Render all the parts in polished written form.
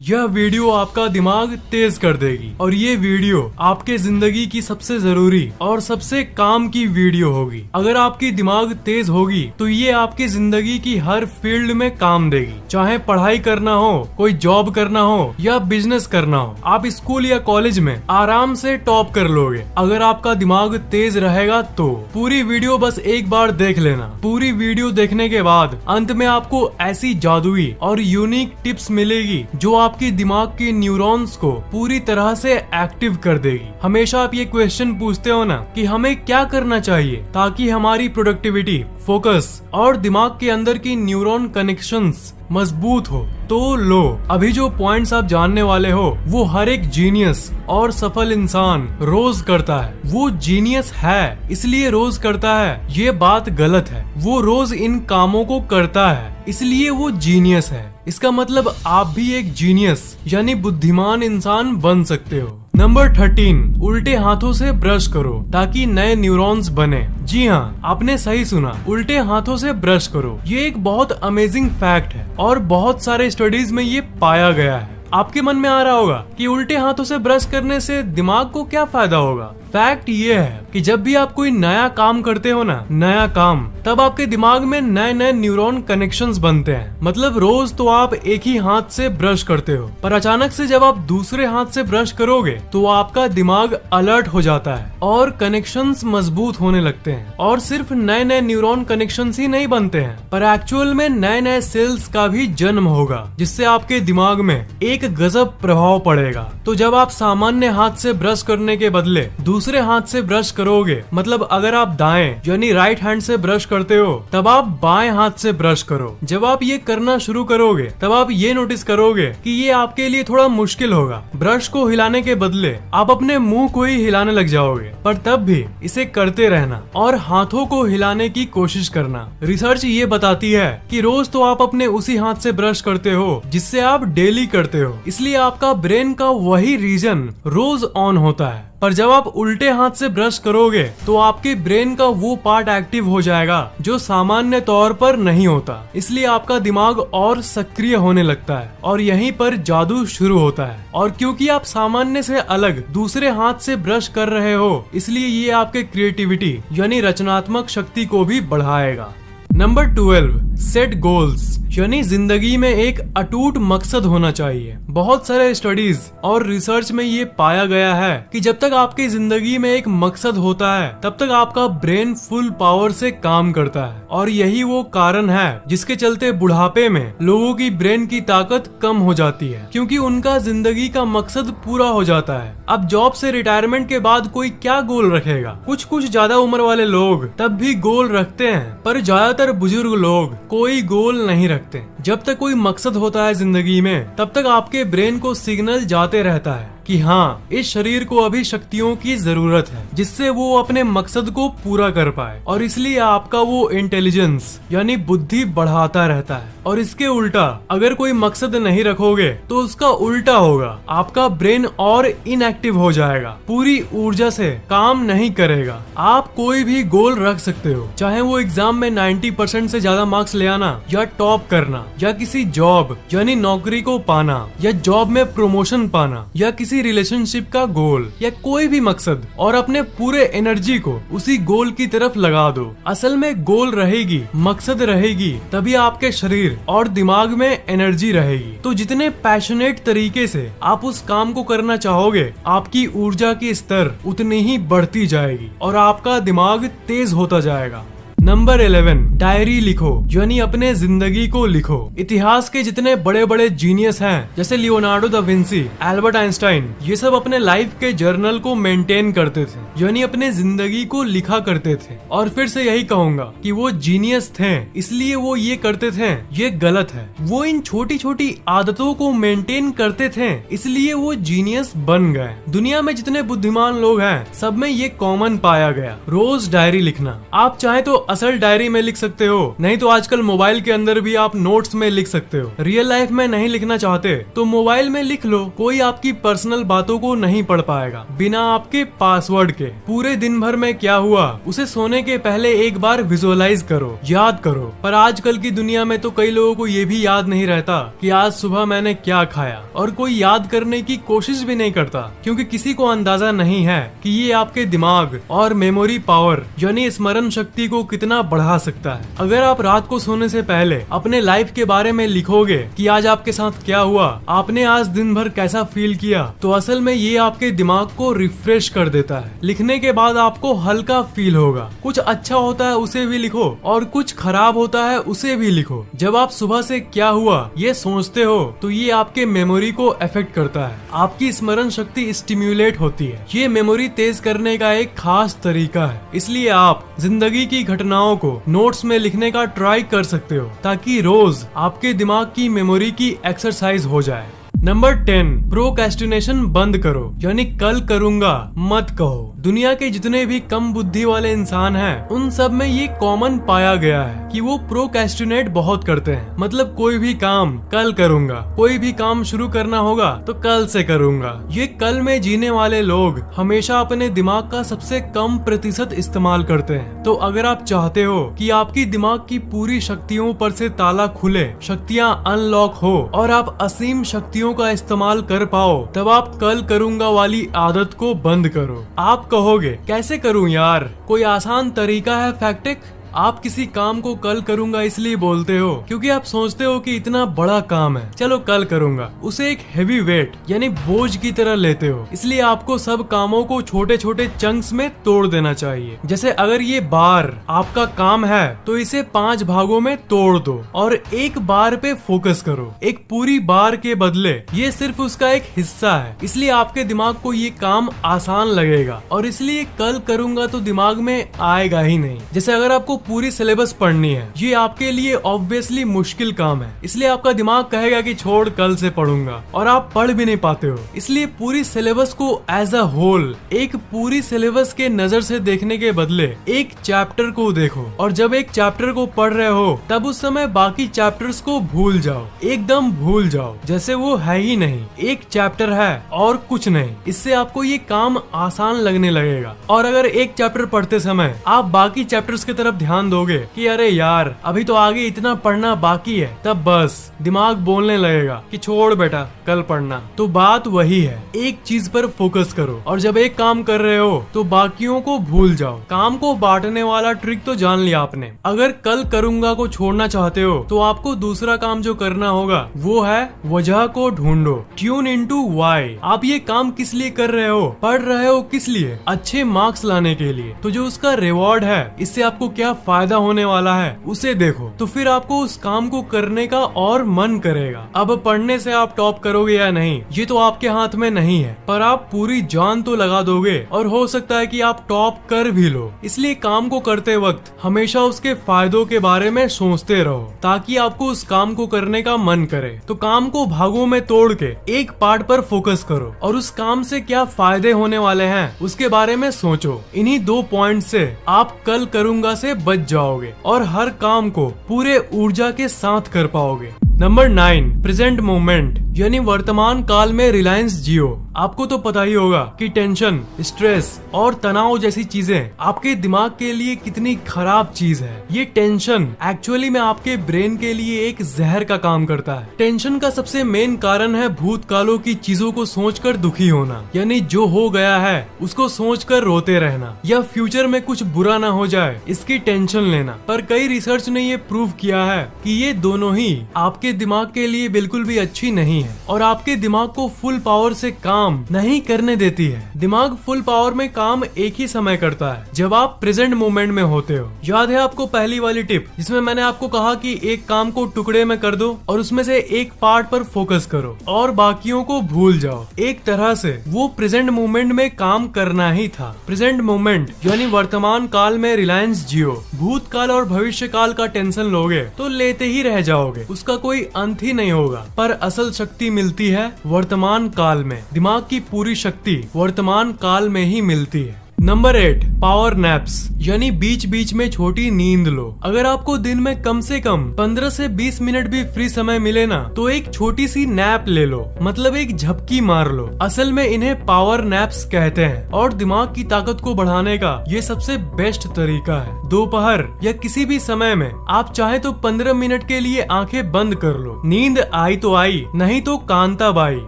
यह वीडियो आपका दिमाग तेज कर देगी और ये वीडियो आपके जिंदगी की सबसे जरूरी और सबसे काम की वीडियो होगी। अगर आपकी दिमाग तेज होगी तो ये आपकी जिंदगी की हर फील्ड में काम देगी। चाहे पढ़ाई करना हो, कोई जॉब करना हो या बिजनेस करना हो, आप स्कूल या कॉलेज में आराम से टॉप कर लोगे अगर आपका दिमाग तेज रहेगा तो। पूरी वीडियो बस एक बार देख लेना। पूरी वीडियो देखने के बाद अंत में आपको ऐसी जादुई और यूनिक टिप्स मिलेगी जो आपकी दिमाग के न्यूरॉन्स को पूरी तरह से एक्टिव कर देगी। हमेशा आप ये क्वेश्चन पूछते हो ना कि हमें क्या करना चाहिए ताकि हमारी प्रोडक्टिविटी, फोकस और दिमाग के अंदर की न्यूरॉन कनेक्शंस मजबूत हो। तो लो, अभी जो पॉइंट्स आप जानने वाले हो वो हर एक जीनियस और सफल इंसान रोज करता है। वो जीनियस है इसलिए रोज करता है, ये बात गलत है। वो रोज इन कामों को करता है इसलिए वो जीनियस है। इसका मतलब आप भी एक जीनियस यानी बुद्धिमान इंसान बन सकते हो। नंबर 13, उल्टे हाथों से ब्रश करो ताकि नए न्यूरॉन्स बने। जी हाँ, आपने सही सुना, उल्टे हाथों से ब्रश करो। ये एक बहुत अमेजिंग फैक्ट है और बहुत सारे स्टडीज में ये पाया गया है। आपके मन में आ रहा होगा कि उल्टे हाथों से ब्रश करने से दिमाग को क्या फायदा होगा। फैक्ट ये है कि जब भी आप कोई नया काम करते हो ना, नया काम, तब आपके दिमाग में नए नए न्यूरॉन कनेक्शंस बनते हैं। मतलब रोज तो आप एक ही हाथ से ब्रश करते हो, पर अचानक से जब आप दूसरे हाथ से ब्रश करोगे तो आपका दिमाग अलर्ट हो जाता है और कनेक्शंस मजबूत होने लगते हैं। और सिर्फ नए नए न्यूरॉन कनेक्शंस ही नहीं बनते हैं, पर एक्चुअल में नए नए सेल्स का भी जन्म होगा, जिससे आपके दिमाग में एक गजब प्रभाव पड़ेगा। तो जब आप सामान्य हाथ से ब्रश करने के बदले दूसरे हाथ से ब्रश करोगे, मतलब अगर आप दाएं यानी राइट हैंड से ब्रश करते हो तब आप बाएं हाथ से ब्रश करो। जब आप ये करना शुरू करोगे तब आप ये नोटिस करोगे कि ये आपके लिए थोड़ा मुश्किल होगा। ब्रश को हिलाने के बदले आप अपने मुंह को ही हिलाने लग जाओगे, पर तब भी इसे करते रहना और हाथों को हिलाने की कोशिश करना। रिसर्च ये बताती है कि रोज तो आप अपने उसी हाथ से ब्रश करते हो जिससे आप डेली करते हो, इसलिए आपका ब्रेन का वही रीजन रोज ऑन होता है। पर जब आप उल्टे हाथ से ब्रश करोगे तो आपके ब्रेन का वो पार्ट एक्टिव हो जाएगा जो सामान्य तौर पर नहीं होता, इसलिए आपका दिमाग और सक्रिय होने लगता है और यहीं पर जादू शुरू होता है। और क्योंकि आप सामान्य से अलग दूसरे हाथ से ब्रश कर रहे हो, इसलिए ये आपके क्रिएटिविटी यानी रचनात्मक शक्ति को भी बढ़ाएगा। नंबर 12, सेट गोल्स यानी जिंदगी में एक अटूट मकसद होना चाहिए। बहुत सारे स्टडीज और रिसर्च में ये पाया गया है कि जब तक आपकी जिंदगी में एक मकसद होता है तब तक आपका ब्रेन फुल पावर से काम करता है। और यही वो कारण है जिसके चलते बुढ़ापे में लोगों की ब्रेन की ताकत कम हो जाती है, क्योंकि उनका जिंदगी का मकसद पूरा हो जाता है। अब जॉब से रिटायरमेंट के बाद कोई क्या गोल रखेगा? कुछ ज्यादा उम्र वाले लोग तब भी गोल रखते हैं, पर ज्यादातर बुजुर्ग लोग कोई गोल नहीं रखते। जब तक कोई मकसद होता है जिंदगी में तब तक आपके ब्रेन को सिग्नल जाते रहता है कि हाँ, इस शरीर को अभी शक्तियों की जरूरत है जिससे वो अपने मकसद को पूरा कर पाए। और इसलिए आपका वो इंटेलिजेंस यानी बुद्धि बढ़ाता रहता है। और इसके उल्टा अगर कोई मकसद नहीं रखोगे तो उसका उल्टा होगा, आपका ब्रेन और इनएक्टिव हो जाएगा, पूरी ऊर्जा से काम नहीं करेगा। आप कोई भी गोल रख सकते हो, चाहे वो एग्जाम में 90% से ज्यादा मार्क्स ले आना या टॉप करना या किसी जॉब यानी नौकरी को पाना या जॉब में प्रमोशन पाना या किसी रिलेशनशिप का गोल या कोई भी मकसद, और अपने पूरे एनर्जी को उसी गोल की तरफ लगा दो। असल में गोल रहेगी, मकसद रहेगी, तभी आपके शरीर और दिमाग में एनर्जी रहेगी। तो जितने पैशनेट तरीके से आप उस काम को करना चाहोगे, आपकी ऊर्जा की स्तर उतनी ही बढ़ती जाएगी और आपका दिमाग तेज होता जाएगा। नंबर 11, डायरी लिखो यानी अपने जिंदगी को लिखो। इतिहास के जितने बड़े बड़े जीनियस हैं जैसे Leonardo da Vinci, Albert Einstein, ये सब अपने लाइफ के जर्नल को मेंटेन करते थे यानी अपने जिंदगी को लिखा करते थे। और फिर से यही कहूंगा कि वो जीनियस थे इसलिए वो ये करते थे, ये गलत है। वो इन छोटी छोटी आदतों को मेंटेन करते थे इसलिए वो जीनियस बन गए। दुनिया में जितने बुद्धिमान लोग हैं सब में ये कॉमन पाया गया, रोज डायरी लिखना। आप चाहे तो मसल डायरी में लिख सकते हो, नहीं तो आजकल मोबाइल के अंदर भी आप नोट्स में लिख सकते हो। रियल लाइफ में नहीं लिखना चाहते तो मोबाइल में लिख लो, कोई आपकी पर्सनल बातों को नहीं पढ़ पाएगा बिना आपके पासवर्ड के। पूरे दिन भर में क्या हुआ उसे सोने के पहले एक बार विजुअलाइज करो, याद करो। पर आजकल की दुनिया में तो कई लोगों को ये भी याद नहीं रहता कि आज सुबह मैंने क्या खाया, और कोई याद करने की कोशिश भी नहीं करता, क्योंकि किसी को अंदाजा नहीं है कि ये आपके दिमाग और मेमोरी पावर यानी स्मरण शक्ति को कितना बढ़ा सकता है। अगर आप रात को सोने से पहले अपने लाइफ के बारे में लिखोगे कि आज आपके साथ क्या हुआ, आपने आज दिन भर कैसा फील किया, तो असल में ये आपके दिमाग को रिफ्रेश कर देता है। लिखने के बाद आपको हल्का फील होगा। कुछ अच्छा होता है उसे भी लिखो और कुछ खराब होता है उसे भी लिखो। जब आप सुबह से क्या हुआ ये सोचते हो तो ये आपके मेमोरी को अफेक्ट करता है, आपकी स्मरण शक्ति स्टिम्युलेट होती है। ये मेमोरी तेज करने का एक खास तरीका है, इसलिए आप जिंदगी की घटनाओं को नोट्स में लिखने का ट्राई कर सकते हो ताकि रोज आपके दिमाग की मेमोरी की एक्सरसाइज हो जाए। नंबर 10, प्रोक्रेस्टिनेशन बंद करो, यानी कल करूंगा मत कहो। दुनिया के जितने भी कम बुद्धि वाले इंसान हैं, उन सब में ये कॉमन पाया गया है कि वो प्रोक्रेस्टिनेट बहुत करते हैं। मतलब कोई भी काम कल करूंगा, कोई भी काम शुरू करना होगा तो कल से करूंगा। ये कल में जीने वाले लोग हमेशा अपने दिमाग का सबसे कम प्रतिशत इस्तेमाल करते हैं। तो अगर आप चाहते हो कि आपकी दिमाग की पूरी शक्तियों पर से ताला खुले, शक्तियाँ अनलॉक हो और आप असीम शक्तियों का इस्तेमाल कर पाओ, तब आप कल करूंगा वाली आदत को बंद करो। आप कहोगे कैसे करूं यार, कोई आसान तरीका है फैक्टिक? आप किसी काम को कल करूंगा इसलिए बोलते हो क्योंकि आप सोचते हो कि इतना बड़ा काम है, चलो कल करूंगा। उसे एक हेवी वेट यानी बोझ की तरह लेते हो, इसलिए आपको सब कामों को छोटे छोटे चंक्स में तोड़ देना चाहिए। जैसे अगर ये बार आपका काम है तो इसे 5 भागों में तोड़ दो और एक बार पे फोकस करो। एक पूरी बार के बदले ये सिर्फ उसका एक हिस्सा है, इसलिए आपके दिमाग को ये काम आसान लगेगा और इसलिए कल करूंगा तो दिमाग में आएगा ही नहीं। जैसे अगर आपको पूरी सिलेबस पढ़नी है, ये आपके लिए ऑब्वियसली मुश्किल काम है, इसलिए आपका दिमाग कहेगा कि छोड़ कल से पढ़ूंगा, और आप पढ़ भी नहीं पाते हो। इसलिए पूरी सिलेबस को एज अ होल, एक पूरी सिलेबस के नजर से देखने के बदले एक चैप्टर को देखो, और जब एक चैप्टर को पढ़ रहे हो तब उस समय बाकी चैप्टर्स को भूल जाओ, एकदम भूल जाओ जैसे वो है ही नहीं। एक चैप्टर है और कुछ नहीं। इससे आपको ये काम आसान लगने लगेगा। और अगर एक चैप्टर पढ़ते समय आप बाकी चैप्टर्स की तरफ ध्यान दोगे कि अरे यार अभी तो आगे इतना पढ़ना बाकी है, तब बस दिमाग बोलने लगेगा कि छोड़ बेटा कल पढ़ना। तो बात वही है, एक चीज पर फोकस करो और जब एक काम कर रहे हो तो बाकियों को भूल जाओ। काम को बांटने वाला ट्रिक तो जान लिया आपने। अगर कल करूंगा को छोड़ना चाहते हो तो आपको दूसरा काम जो करना होगा वो है वजह को ढूंढो। Tune into why. आप ये काम किस लिए कर रहे हो, पढ़ रहे हो किस लिए? अच्छे मार्क्स लाने के लिए। तो जो उसका रिवॉर्ड है, इससे आपको क्या फायदा होने वाला है उसे देखो, तो फिर आपको उस काम को करने का और मन करेगा। अब पढ़ने से आप टॉप करोगे या नहीं ये तो आपके हाथ में नहीं है, पर आप पूरी जान तो लगा दोगे और हो सकता है कि आप टॉप कर भी लो। इसलिए काम को करते वक्त हमेशा उसके फायदों के बारे में सोचते रहो ताकि आपको उस काम को करने का मन करे। तो काम को भागों में तोड़ के एक पार्ट पर फोकस करो और उस काम से क्या फायदे होने वाले हैं उसके बारे में सोचो। इन्हीं 2 पॉइंट से आप कल करूंगा से बच जाओगे और हर काम को पूरे ऊर्जा के साथ कर पाओगे। नंबर 9, प्रेजेंट मोमेंट यानी वर्तमान काल में रिलायंस जियो। आपको तो पता ही होगा कि टेंशन, स्ट्रेस और तनाव जैसी चीजें आपके दिमाग के लिए कितनी खराब चीज है। ये टेंशन एक्चुअली में आपके ब्रेन के लिए एक जहर का काम करता है। टेंशन का सबसे मेन कारण है भूतकालों की चीजों को सोचकर दुखी होना, यानी जो हो गया है उसको सोचकर रोते रहना, या फ्यूचर में कुछ बुरा ना हो जाए इसकी टेंशन लेना। पर कई रिसर्च ने ये प्रूव किया है कि ये दोनों ही आपके दिमाग के लिए बिल्कुल भी अच्छी नहीं है और आपके दिमाग को फुल पावर से काम नहीं करने देती है। दिमाग फुल पावर में काम एक ही समय करता है जब आप प्रेजेंट मोमेंट में होते हो। याद है आपको पहली वाली टिप जिसमें मैंने आपको कहा कि एक काम को टुकड़े में कर दो और उसमें से एक पार्ट पर फोकस करो और बाकियों को भूल जाओ। एक तरह से वो प्रेजेंट मोमेंट में काम करना ही था। प्रेजेंट मोमेंट यानी वर्तमान काल में रिलायंस जियो। भूतकाल और भविष्य काल का टेंशन लोगे तो लेते ही रह जाओगे, उसका कोई अंत ही नहीं होगा। पर असल शक्ति मिलती है वर्तमान काल में। दिमाग की पूरी शक्ति वर्तमान काल में ही मिलती है। नंबर 8, पावर नैप्स, यानी बीच बीच में छोटी नींद लो। अगर आपको दिन में कम से कम 15 से 20 मिनट भी फ्री समय मिले ना, तो एक छोटी सी नैप ले लो, मतलब एक झपकी मार लो। असल में इन्हें पावर नैप्स कहते हैं और दिमाग की ताकत को बढ़ाने का ये सबसे बेस्ट तरीका है। दोपहर या किसी भी समय में आप चाहे तो 15 मिनट के लिए आंखें बंद कर लो। नींद आई तो आई, नहीं तो कांता बाई।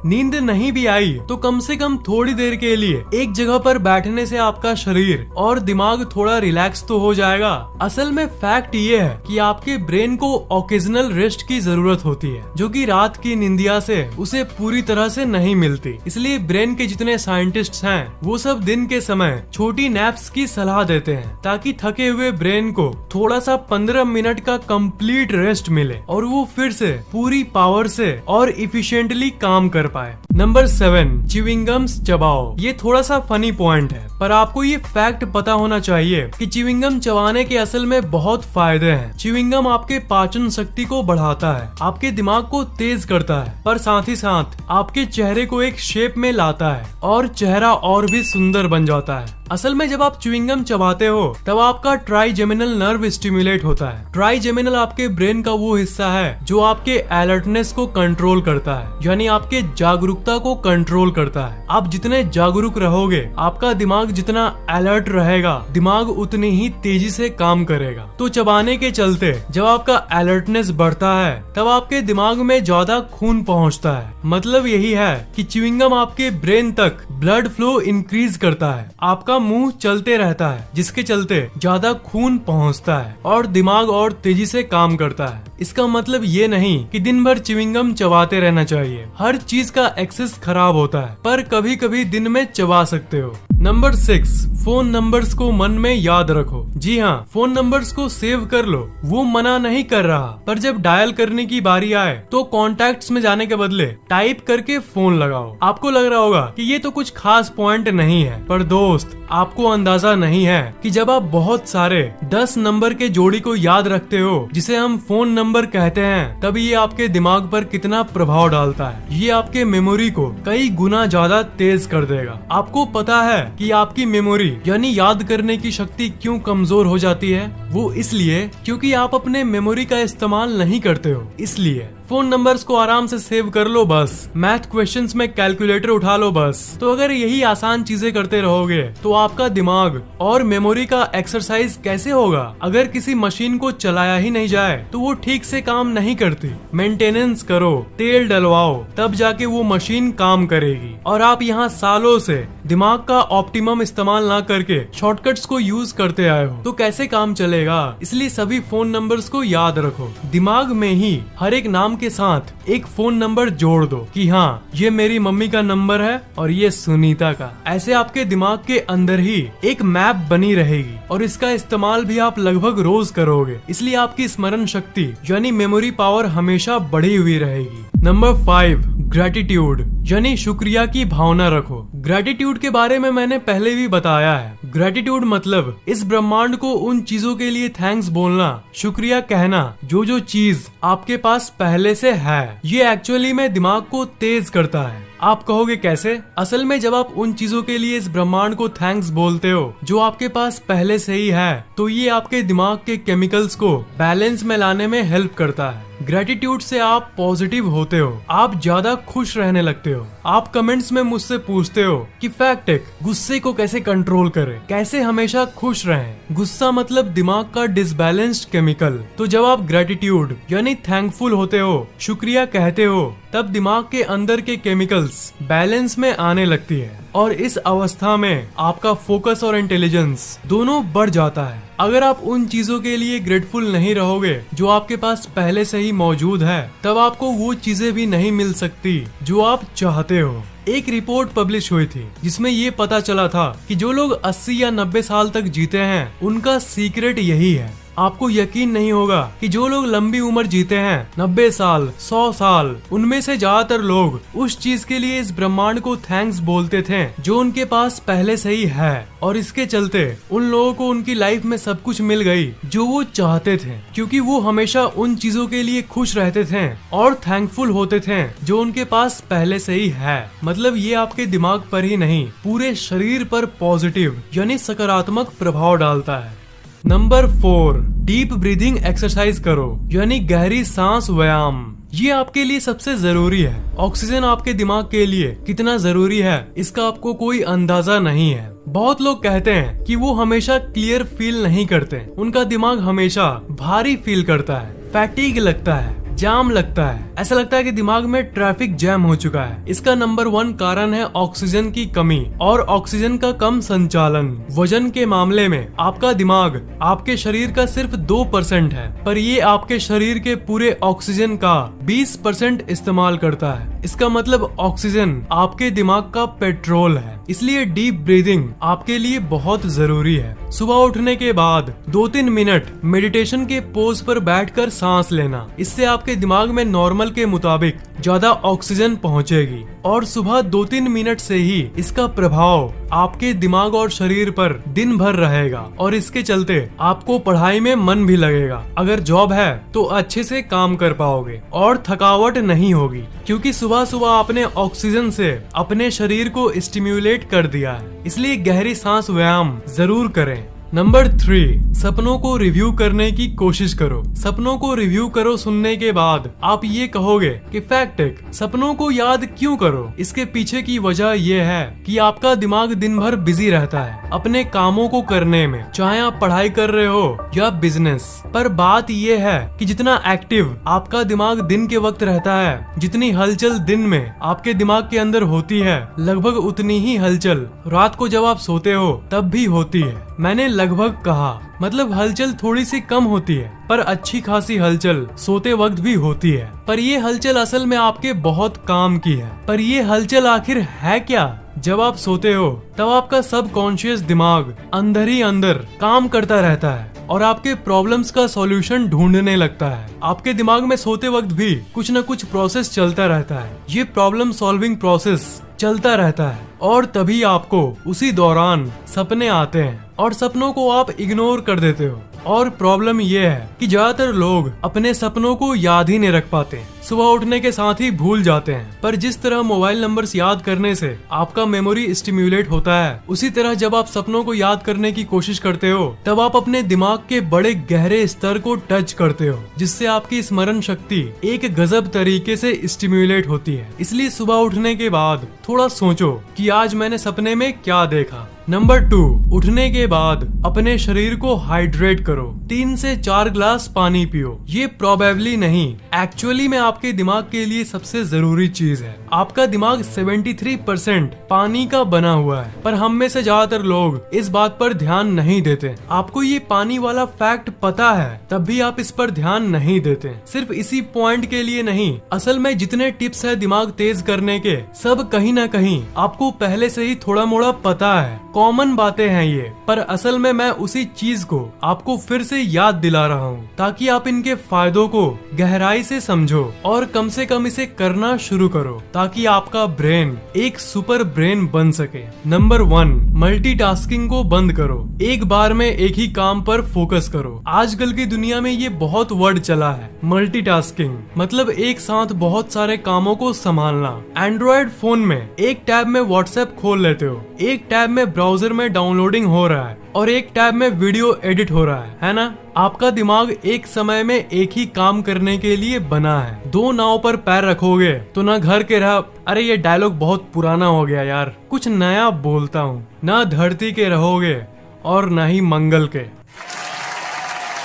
नींद नहीं भी आई तो कम से कम थोड़ी देर के लिए एक जगह पर बैठने से आपका शरीर और दिमाग थोड़ा रिलैक्स तो हो जाएगा। असल में फैक्ट ये है कि आपके ब्रेन को ओकेजनल रेस्ट की जरूरत होती है, जो कि रात की निंदिया से उसे पूरी तरह से नहीं मिलती। इसलिए ब्रेन के जितने साइंटिस्ट्स हैं वो सब दिन के समय छोटी नैप्स की सलाह देते हैं, ताकि थके हुए ब्रेन को थोड़ा सा 15 मिनट का कंप्लीट रेस्ट मिले और वो फिर से पूरी पावर से और इफिशिएंटली काम कर पाए। Number 7, chewing gums चबाओ। ये थोड़ा सा फनी पॉइंट है, पर आपको ये फैक्ट पता होना चाहिए कि च्युइंगम चबाने के असल में बहुत फायदे हैं। च्युइंगम आपके पाचन शक्ति को बढ़ाता है, आपके दिमाग को तेज करता है, पर साथ ही साथ आपके चेहरे को एक शेप में लाता है और चेहरा और भी सुंदर बन जाता है। असल में जब आप च्युइंगम चबाते हो तब आपका ट्राइजेमिनल नर्व स्टिमुलेट होता है। ट्राइजेमिनल आपके ब्रेन का वो हिस्सा है जो आपके अलर्टनेस को कंट्रोल करता है, यानी आपके जागरूकता को कंट्रोल करता है। आप जितने जागरूक रहोगे, आपका दिमाग जितना अलर्ट रहेगा, दिमाग उतनी ही तेजी से काम करेगा। तो चबाने के चलते जब आपका अलर्टनेस बढ़ता है तब आपके दिमाग में ज्यादा खून पहुंचता है। मतलब यही है कि च्युइंगम आपके ब्रेन तक ब्लड फ्लो इंक्रीज करता है, आपका मुंह चलते रहता है, जिसके चलते ज्यादा खून पहुंचता है और दिमाग और तेजी से काम करता है। इसका मतलब ये नहीं कि दिन भर च्युइंगम चबाते रहना चाहिए। हर चीज का एक्सेस खराब होता है, पर कभी कभी दिन में चबा सकते हो। नंबर 6, फोन नंबर्स को मन में याद रखो। जी हाँ, फोन नंबर्स को सेव कर लो। वो मना नहीं कर रहा, पर जब डायल करने की बारी आए तो कॉन्टैक्ट्स में जाने के बदले टाइप करके फोन लगाओ। आपको लग रहा होगा कि ये तो कुछ खास पॉइंट नहीं है, पर दोस्त आपको अंदाजा नहीं है कि जब आप बहुत सारे 10 नंबर के जोड़ी को याद रखते हो, जिसे हम फोन नंबर कहते हैं, तब ये आपके दिमाग पर कितना प्रभाव डालता है। ये आपके मेमोरी को कई गुना ज्यादा तेज कर देगा। आपको पता है कि आपकी मेमोरी यानी याद करने की शक्ति क्यों कमजोर हो जाती है? वो इसलिए क्योंकि आप अपने मेमोरी का इस्तेमाल नहीं करते हो। इसलिए फोन नंबर्स को आराम से सेव कर लो बस। मैथ क्वेश्चंस में कैलकुलेटर उठा लो बस। तो अगर यही आसान चीजें करते रहोगे तो आपका दिमाग और मेमोरी का एक्सरसाइज कैसे होगा? अगर किसी मशीन को चलाया ही नहीं जाए तो वो ठीक से काम नहीं करती। मेंटेनेंस करो, तेल डलवाओ, तब जाके वो मशीन काम करेगी। और आप यहाँ सालों से दिमाग का ऑप्टिमम इस्तेमाल ना करके शॉर्टकट्स को यूज करते आए हो, तो कैसे काम चलेगा? इसलिए सभी फोन नंबर्स को याद रखो। दिमाग में ही हर एक नाम के साथ एक फोन नंबर जोड़ दो कि हाँ, ये मेरी मम्मी का नंबर है और ये सुनीता का। ऐसे आपके दिमाग के अंदर ही एक मैप बनी रहेगी और इसका इस्तेमाल भी आप लगभग रोज करोगे। इसलिए आपकी स्मरण शक्ति यानी मेमोरी पावर हमेशा बढ़ी हुई रहेगी। नंबर 5, ग्रेटिट्यूड यानी शुक्रिया की भावना रखो। ग्रेटिट्यूड के बारे में मैंने पहले भी बताया है। ग्रेटिट्यूड मतलब इस ब्रह्मांड को उन चीजों के लिए थैंक्स बोलना, शुक्रिया कहना जो चीज आपके पास पहले से है। ये एक्चुअली में दिमाग को तेज करता है। आप कहोगे कैसे? असल में जब आप उन चीजों के लिए इस ब्रह्मांड को थैंक्स बोलते हो जो आपके पास पहले से ही है, तो ये आपके दिमाग के केमिकल्स को बैलेंस में लाने में हेल्प करता है। ग्रेटिट्यूड से आप पॉजिटिव होते हो, आप ज्यादा खुश रहने लगते हो। आप कमेंट्स में मुझसे पूछते हो कि फैक्ट गुस्से को कैसे कंट्रोल करें, कैसे हमेशा खुश रहें। गुस्सा मतलब दिमाग का डिसबैलेंस्ड केमिकल। तो जब आप ग्रेटिट्यूड यानी थैंकफुल होते हो, शुक्रिया कहते हो, तब दिमाग के अंदर के केमिकल्स बैलेंस में आने लगती है और इस अवस्था में आपका फोकस और इंटेलिजेंस दोनों बढ़ जाता है। अगर आप उन चीजों के लिए ग्रेटफुल नहीं रहोगे जो आपके पास पहले से ही मौजूद है, तब आपको वो चीजें भी नहीं मिल सकती जो आप चाहते हो। एक रिपोर्ट पब्लिश हुई थी जिसमें ये पता चला था कि जो लोग 80 या 90 साल तक जीते हैं, उनका सीक्रेट यही है आपको यकीन नहीं होगा कि जो लोग लंबी उम्र जीते हैं 90 साल 100 साल, उनमें से ज्यादातर लोग उस चीज के लिए इस ब्रह्मांड को थैंक्स बोलते थे जो उनके पास पहले से ही है, और इसके चलते उन लोगों को उनकी लाइफ में सब कुछ मिल गई जो वो चाहते थे, क्योंकि वो हमेशा उन चीजों के लिए खुश रहते थे और थैंकफुल होते थे जो उनके पास पहले से ही है। मतलब ये आपके दिमाग पर ही नहीं, पूरे शरीर पर पॉजिटिव यानी सकारात्मक प्रभाव डालता है। नंबर 4, डीप ब्रीदिंग एक्सरसाइज करो यानी गहरी सांस व्यायाम। ये आपके लिए सबसे जरूरी है। ऑक्सीजन आपके दिमाग के लिए कितना जरूरी है इसका आपको कोई अंदाजा नहीं है। बहुत लोग कहते हैं कि वो हमेशा क्लियर फील नहीं करते, उनका दिमाग हमेशा भारी फील करता है, फैटीग लगता है, जाम लगता है, ऐसा लगता है कि दिमाग में ट्रैफिक जैम हो चुका है। इसका नंबर 1 कारण है ऑक्सीजन की कमी और ऑक्सीजन का कम संचालन। वजन के मामले में आपका दिमाग आपके शरीर का सिर्फ 2% है, पर ये आपके शरीर के पूरे ऑक्सीजन का 20% इस्तेमाल करता है। इसका मतलब ऑक्सीजन आपके दिमाग का पेट्रोल है। इसलिए डीप ब्रीदिंग आपके लिए बहुत जरूरी है। सुबह उठने के बाद 2-3 मिनट मेडिटेशन के पोज पर बैठकर सांस लेना, इससे आपके दिमाग में नॉर्मल के मुताबिक ज्यादा ऑक्सीजन पहुंचेगी और सुबह 2-3 मिनट से ही इसका प्रभाव आपके दिमाग और शरीर पर दिन भर रहेगा और इसके चलते आपको पढ़ाई में मन भी लगेगा। अगर जॉब है तो अच्छे से काम कर पाओगे और थकावट नहीं होगी, क्योंकि सुबह सुबह आपने ऑक्सीजन से अपने शरीर को स्टिम्युलेट कर दिया है। इसलिए गहरी सांस व्यायाम जरूर करें। नंबर 3, सपनों को रिव्यू करने की कोशिश करो। सपनों को रिव्यू करो सुनने के बाद आप ये कहोगे कि फैक्ट, सपनों को याद क्यों करो? इसके पीछे की वजह ये है कि आपका दिमाग दिन भर बिजी रहता है अपने कामों को करने में, चाहे आप पढ़ाई कर रहे हो या बिजनेस। पर बात ये है कि जितना एक्टिव आपका दिमाग दिन के वक्त रहता है, जितनी हलचल दिन में आपके दिमाग के अंदर होती है, लगभग उतनी ही हलचल रात को जब आप सोते हो तब भी होती है। मैंने लगभग कहा, मतलब हलचल थोड़ी सी कम होती है पर अच्छी खासी हलचल सोते वक्त भी होती है। पर ये हलचल असल में आपके बहुत काम की है। पर ये हलचल आखिर है क्या? जब आप सोते हो तब आपका सबकॉन्शियस दिमाग अंदर ही अंदर काम करता रहता है और आपके प्रॉब्लम्स का सॉल्यूशन ढूंढने लगता है। आपके दिमाग में सोते वक्त भी कुछ न कुछ प्रोसेस चलता रहता है। ये प्रॉब्लम सॉल्विंग प्रोसेस चलता रहता है और तभी आपको उसी दौरान सपने आते हैं और सपनों को आप इग्नोर कर देते हो। और प्रॉब्लम ये है कि ज्यादातर लोग अपने सपनों को याद ही नहीं रख पाते, सुबह उठने के साथ ही भूल जाते हैं। पर जिस तरह मोबाइल नंबर्स याद करने से आपका मेमोरी स्टिम्युलेट होता है, उसी तरह जब आप सपनों को याद करने की कोशिश करते हो तब आप अपने दिमाग के बड़े गहरे स्तर को टच करते हो, जिससे आपकी स्मरण शक्ति एक गजब तरीके से स्टिम्युलेट होती है। इसलिए सुबह उठने के बाद थोड़ा सोचो कि आज मैंने सपने में क्या देखा। नंबर 2, उठने के बाद अपने शरीर को हाइड्रेट करो। 3 से 4 ग्लास पानी पियो। ये प्रोबेबली नहीं, एक्चुअली में आपके दिमाग के लिए सबसे जरूरी चीज है। आपका दिमाग 73% पानी का बना हुआ है, पर हम में से ज्यादातर लोग इस बात पर ध्यान नहीं देते। आपको ये पानी वाला फैक्ट पता है, तब भी आप इस पर ध्यान नहीं देते। सिर्फ इसी पॉइंट के लिए नहीं, असल में जितने टिप्स है दिमाग तेज करने के, सब कहीं ना कहीं आपको पहले से ही थोड़ा मोड़ा पता है, कॉमन बातें हैं ये। पर असल में मैं उसी चीज को आपको फिर से याद दिला रहा हूँ ताकि आप इनके फायदों को गहराई से समझो और कम से कम इसे करना शुरू करो, ताकि आपका ब्रेन एक सुपर ब्रेन बन सके। नंबर 1, मल्टीटास्किंग को बंद करो। एक बार में एक ही काम पर फोकस करो। आजकल की दुनिया में ये बहुत वर्ड चला है, मल्टीटास्किंग, मतलब एक साथ बहुत सारे कामों को संभालना। एंड्रॉइड फोन में एक टैब में व्हाट्सएप खोल लेते हो, एक टैब में ब्राउजर में डाउनलोडिंग हो रहा है और एक टैब में वीडियो एडिट हो रहा है ना? आपका दिमाग एक समय में एक ही काम करने के लिए बना है। 2 नाव पर पैर रखोगे तो ना घर के रह, अरे ये डायलॉग बहुत पुराना हो गया यार, कुछ नया बोलता हूँ, ना धरती के रहोगे और ना ही मंगल के।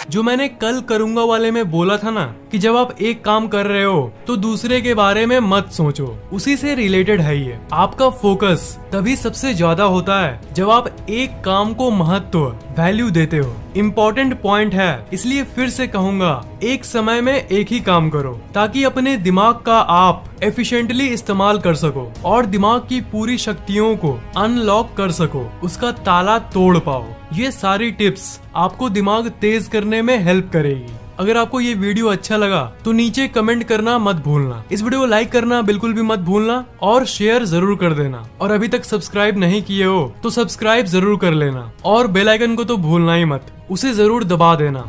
जो मैंने कल करूंगा वाले में बोला था ना कि जब आप एक काम कर रहे हो तो दूसरे के बारे में मत सोचो, उसी से रिलेटेड है ये। आपका फोकस तभी सबसे ज्यादा होता है जब आप एक काम को महत्व, वैल्यू देते हो। इम्पोर्टेंट पॉइंट है, इसलिए फिर से कहूंगा, एक समय में एक ही काम करो ताकि अपने दिमाग का आप एफिशिएंटली इस्तेमाल कर सको और दिमाग की पूरी शक्तियों को अनलॉक कर सको, उसका ताला तोड़ पाओ। ये सारी टिप्स आपको दिमाग तेज करने में हेल्प करेगी। अगर आपको ये वीडियो अच्छा लगा तो नीचे कमेंट करना मत भूलना, इस वीडियो को लाइक करना बिल्कुल भी मत भूलना और शेयर जरूर कर देना। और अभी तक सब्सक्राइब नहीं किए हो तो सब्सक्राइब जरूर कर लेना और बेल आइकन को तो भूलना ही मत, उसे जरूर दबा देना।